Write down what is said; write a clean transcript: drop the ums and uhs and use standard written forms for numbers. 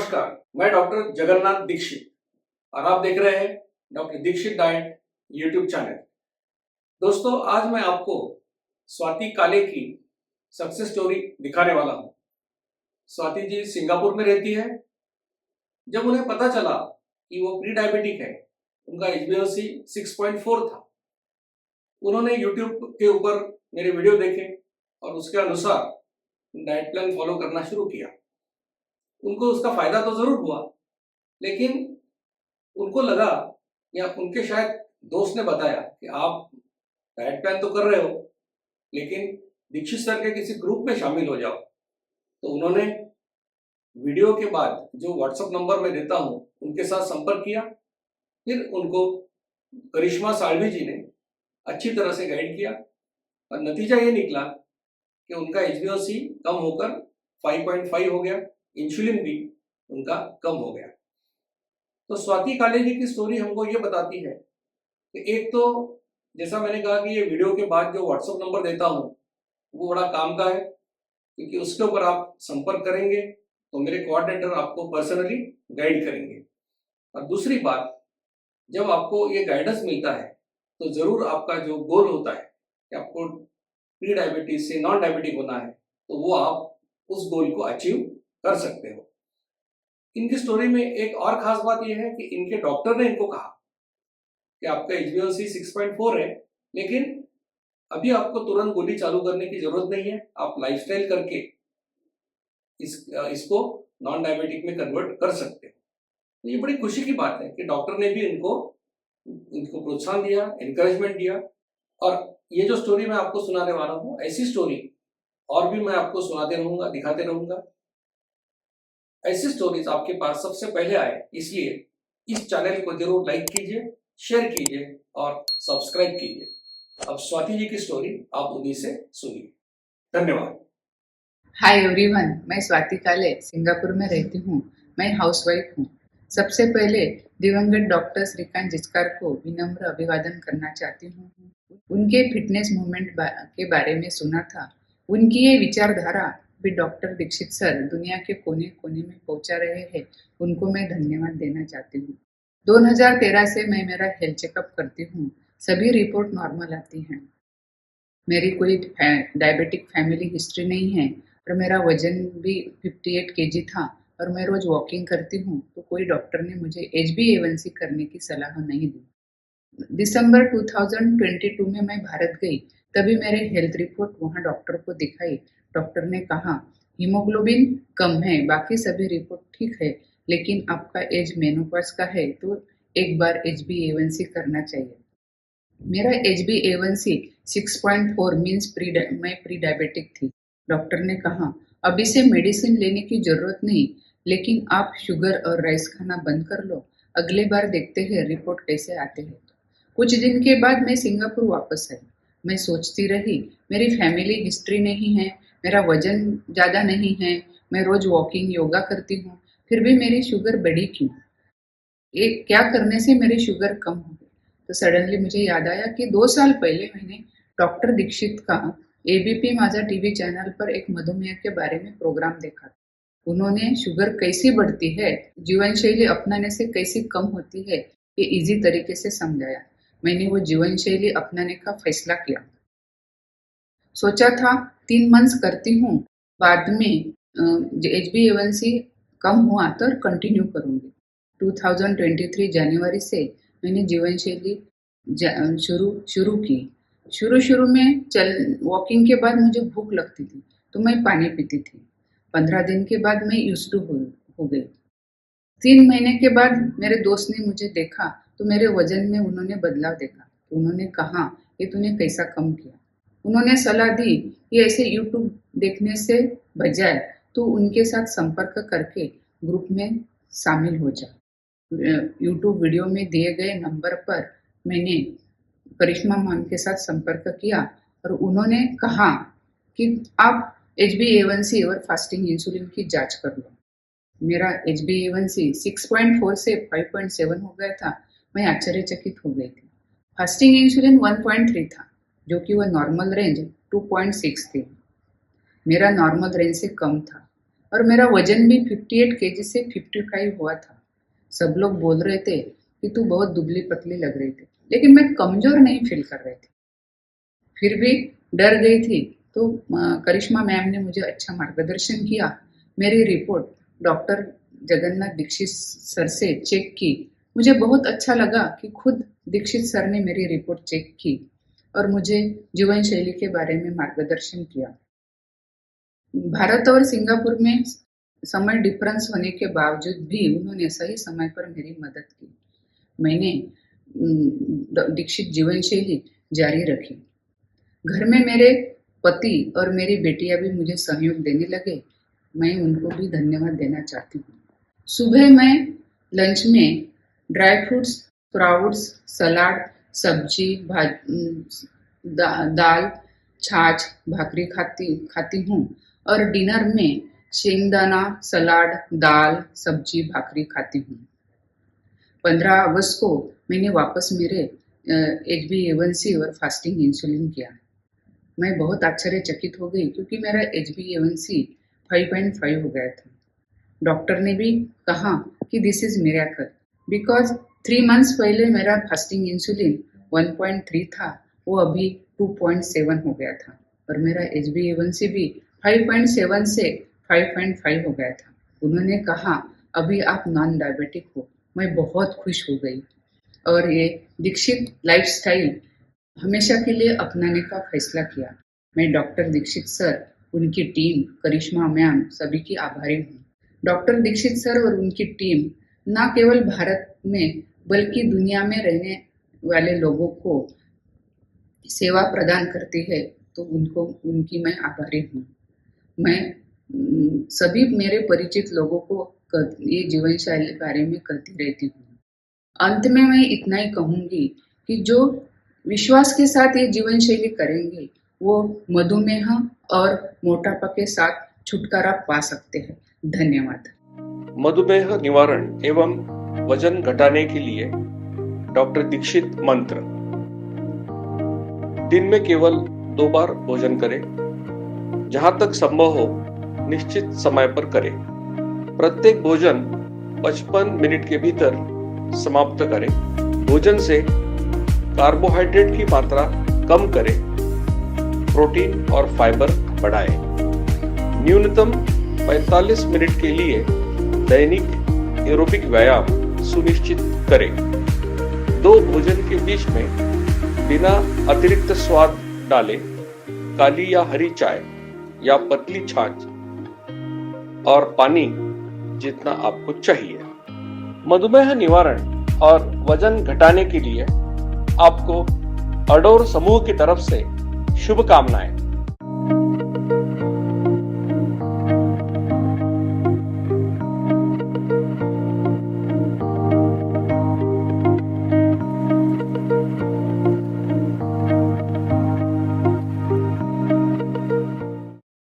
नमस्कार, मैं डॉक्टर जगन्नाथ दीक्षित और आप देख रहे हैं doctor Dikshit diet YouTube channel. दोस्तों, आज मैं आपको स्वाति काले की सक्सेस स्टोरी दिखाने वाला हूं। स्वाति जी सिंगापुर में रहती है। जब उन्हें पता चला कि वो प्री डायबिटिक है, उनका HbA1c 6.4 था, उन्होंने यूट्यूब के ऊपर मेरे वीडियो देखे और उसके अनुसार डाइट प्लान फॉलो करना शुरू किया। उनको उसका फायदा तो जरूर हुआ, लेकिन उनको लगा या उनके शायद दोस्त ने बताया कि आप डाइट प्लान तो कर रहे हो, लेकिन दीक्षित सर के किसी ग्रुप में शामिल हो जाओ। तो उन्होंने वीडियो के बाद जो व्हाट्सएप नंबर मैं देता हूं उनके साथ संपर्क किया। फिर उनको करिश्मा साळवी जी ने अच्छी तरह से गाइड किया और नतीजा ये निकला कि उनका HbA1c कम होकर 5.5 हो गया, इंसुलिन भी उनका कम हो गया। तो स्वाति काले जी की स्टोरी हमको ये बताती है कि एक तो जैसा मैंने कहा कि ये वीडियो के बाद जो व्हाट्सएप नंबर देता हूं वो बड़ा काम का है, क्योंकि उसके ऊपर आप संपर्क करेंगे तो मेरे कोऑर्डिनेटर आपको पर्सनली गाइड करेंगे। और दूसरी बात, जब आपको ये गाइडेंस मिलता है तो जरूर आपका जो गोल होता है कि आपको प्री डायबिटीज से नॉन डायबिटिक होना है, तो वो आप उस गोल को अचीव कर सकते हो। इनकी स्टोरी में एक और खास बात यह है कि इनके डॉक्टर ने इनको कहा कि आपका HbA1c 6.4 है, लेकिन अभी आपको तुरंत गोली चालू करने की जरूरत नहीं है, आप लाइफस्टाइल करके इसको नॉन डायबिटिक में कन्वर्ट कर सकते हो। तो ये बड़ी खुशी की बात है कि डॉक्टर ने भी इनको प्रोत्साहन दिया, एनकरेजमेंट दिया। और ये जो स्टोरी मैं आपको सुनाने वाला हूँ, ऐसी स्टोरी और भी मैं आपको सुनाते रहूंगा, दिखाते रहूंगा। ऐसी स्टोरीज आपके पास सबसे पहले आए, इसलिए इस चैनल को जरूर लाइक कीजिए, शेयर कीजिए और सब्सक्राइब कीजिए। अब स्वाति जी की स्टोरी आप उन्हीं से सुनिए। धन्यवाद। हाय एवरीवन, मैं स्वाति काले सिंगापुर में रहती हूँ। मैं हाउसवाइफ हूँ। सबसे पहले दिवंगत डॉक्टर श्रीकांत जिचकार को विनम्र अभिवादन करना चाहती हूँ। उनके फिटनेस मूवमेंट के बारे में सुना था। उनकी ये विचारधारा भी डॉक्टर दीक्षित सर दुनिया के कोने कोने में पहुंचा रहे हैं, उनको मैं धन्यवाद देना चाहती हूँ। 2013 से मैं मेरा हेल्थ चेकअप करती हूँ। सभी रिपोर्ट नॉर्मल आती हैं। मेरी कोई डायबिटिक फैमिली हिस्ट्री नहीं है और मेरा वजन भी 58 kg था और मैं रोज वॉकिंग करती हूँ, तो कोई डॉक्टर ने मुझे HbA1c करने की सलाह नहीं दी। दिसंबर 2022 में मैं भारत गई, तभी मेरे हेल्थ रिपोर्ट वहाँ डॉक्टर को दिखाई। डॉक्टर ने कहा हीमोग्लोबिन कम है, बाकी सभी रिपोर्ट ठीक है, लेकिन आपका एज मेनोपॉज का है, तो एक बार HbA1c करना चाहिए। मेरा HbA1c 6.4 मीन्स मैं प्री डायबिटिक थी। डॉक्टर ने कहा अभी से मेडिसिन लेने की जरूरत नहीं, लेकिन आप शुगर और राइस खाना बंद कर लो, अगली बार देखते हैं रिपोर्ट कैसे आते हैं। कुछ दिन के बाद मैं सिंगापुर वापस आई। मैं सोचती रही मेरी फैमिली हिस्ट्री नहीं है, मेरा वजन ज्यादा नहीं है, मैं रोज वॉकिंग योगा करती हूँ, फिर भी मेरी शुगर बढ़ी क्यों? एक क्या करने से मेरी शुगर कम हो गई? तो सडनली मुझे याद आया कि 2 साल पहले मैंने डॉक्टर दीक्षित का ABP माझा टीवी चैनल पर एक मधुमेह के बारे में प्रोग्राम देखा था। उन्होंने शुगर कैसी बढ़ती है, जीवन शैली अपनाने से कैसी कम होती है, ये इजी तरीके से समझाया। मैंने वो जीवन शैली अपनाने का फैसला किया। सोचा था 3 मंथ्स करती हूँ, बाद में HbA1c कम हुआ तो कंटिन्यू करूंगी। 2023 जनवरी से मैंने जीवन शैली शुरू की। शुरू में वॉकिंग के बाद मुझे भूख लगती थी, तो मैं पानी पीती थी। 15 दिन के बाद मैं यूज्ड टू हो गई। 3 महीने के बाद मेरे दोस्त ने मुझे देखा, तो मेरे वजन में उन्होंने बदलाव देखा। तो उन्होंने कहा ये तूने कैसा कम किया? उन्होंने सलाह दी कि ऐसे यूट्यूब देखने से बजाय तो उनके साथ संपर्क करके ग्रुप में शामिल हो जा। यूट्यूब वीडियो में दिए गए नंबर पर मैंने करिश्मा मैम के साथ संपर्क किया और उन्होंने कहा कि आप HbA1c और फास्टिंग इंसुलिन की जांच कर लो। मेरा HbA1c 6.4 से 5.7 हो गया था। मैं आश्चर्यचकित हो गई थी। फास्टिंग इंसुलिन 1.3 था, जो कि वह नॉर्मल रेंज 2.6 थी। मेरा नॉर्मल रेंज से कम था। और मेरा वजन भी 58 केजी से 55 हुआ था। सब लोग बोल रहे थे कि तू बहुत दुबली पतली लग रही थी, लेकिन मैं कमजोर नहीं फील कर रही थी। फिर भी डर गई थी, तो करिश्मा मैम ने मुझे अच्छा मार्गदर्शन किया। मेरी report doctor Jagannath Dikshit sir से चेक की। मुझे बहुत अच्छा लगा कि खुद दीक्षित सर ने मेरी रिपोर्ट चेक की और मुझे जीवन शैली के बारे में मार्गदर्शन किया। भारत और सिंगापुर में समय डिफरेंस होने के बावजूद भी उन्होंने सही समय पर मेरी मदद की। मैंने दीक्षित जीवन शैली जारी रखी। घर में मेरे पति और मेरी बेटियां भी मुझे सहयोग देने लगे। मैं उनको भी धन्यवाद देना चाहती हूँ। सुबह मैं लंच में ड्राई फ्रूट्स, स्प्राउट्स, सलाद, सब्जी, दाल, छाछ, भाकरी खाती हूँ और डिनर में शेंगदाना, सलाद, दाल, सब्जी, भाकरी खाती हूँ। 15 अगस्त को मैंने वापस मेरे HbA1c और फास्टिंग इंसुलिन किया। मैं बहुत आश्चर्यचकित हो गई क्योंकि मेरा HbA1c 5.5 हो गया था। डॉक्टर ने भी कहा कि this is miracle, because 3 months पहले मेरा फास्टिंग इंसुलिन 1.3 था, वो अभी 2.7 हो गया था और मेरा HbA1c भी 5.7 से 5.5 हो गया था। उन्होंने कहा अभी आप नॉन डायबिटिक हो। मैं बहुत खुश हो गई और ये दीक्षित लाइफस्टाइल हमेशा के लिए अपनाने का फैसला किया। मैं डॉक्टर दीक्षित सर, उनकी टीम, करिश्मा मैम, सभी की आभारी हूँ। डॉक्टर दीक्षित सर और उनकी टीम न केवल भारत में बल्कि दुनिया में रहने वाले लोगों को सेवा प्रदान करती है, तो उनकी मैं आभारी हूँ। मैं सभी मेरे परिचित लोगों को ये जीवन शैली के बारे में कहती रहती हूँ। अंत में मैं इतना ही कहूँगी कि जो विश्वास के साथ ये जीवन शैली करेंगे वो मधुमेह और मोटापा के साथ छुटकारा पा सकते हैं। धन्यवाद। मधुमेह निवारण एवं वजन घटाने के लिए डॉक्टर दीक्षित मंत्र: दिन में केवल 2 बार भोजन करें, जहां तक संभव हो निश्चित समय पर करें। प्रत्येक भोजन 55 मिनट के भीतर समाप्त करें। भोजन से कार्बोहाइड्रेट की मात्रा कम करें, प्रोटीन और फाइबर बढ़ाएं। न्यूनतम 45 मिनट के लिए दैनिक एरोबिक व्यायाम सुनिश्चित करें। 2 भोजन के बीच में बिना अतिरिक्त स्वाद डाले काली या हरी चाय या पतली छाछ और पानी जितना आपको चाहिए। मधुमेह निवारण और वजन घटाने के लिए आपको अडोर समूह की तरफ से शुभकामनाएं।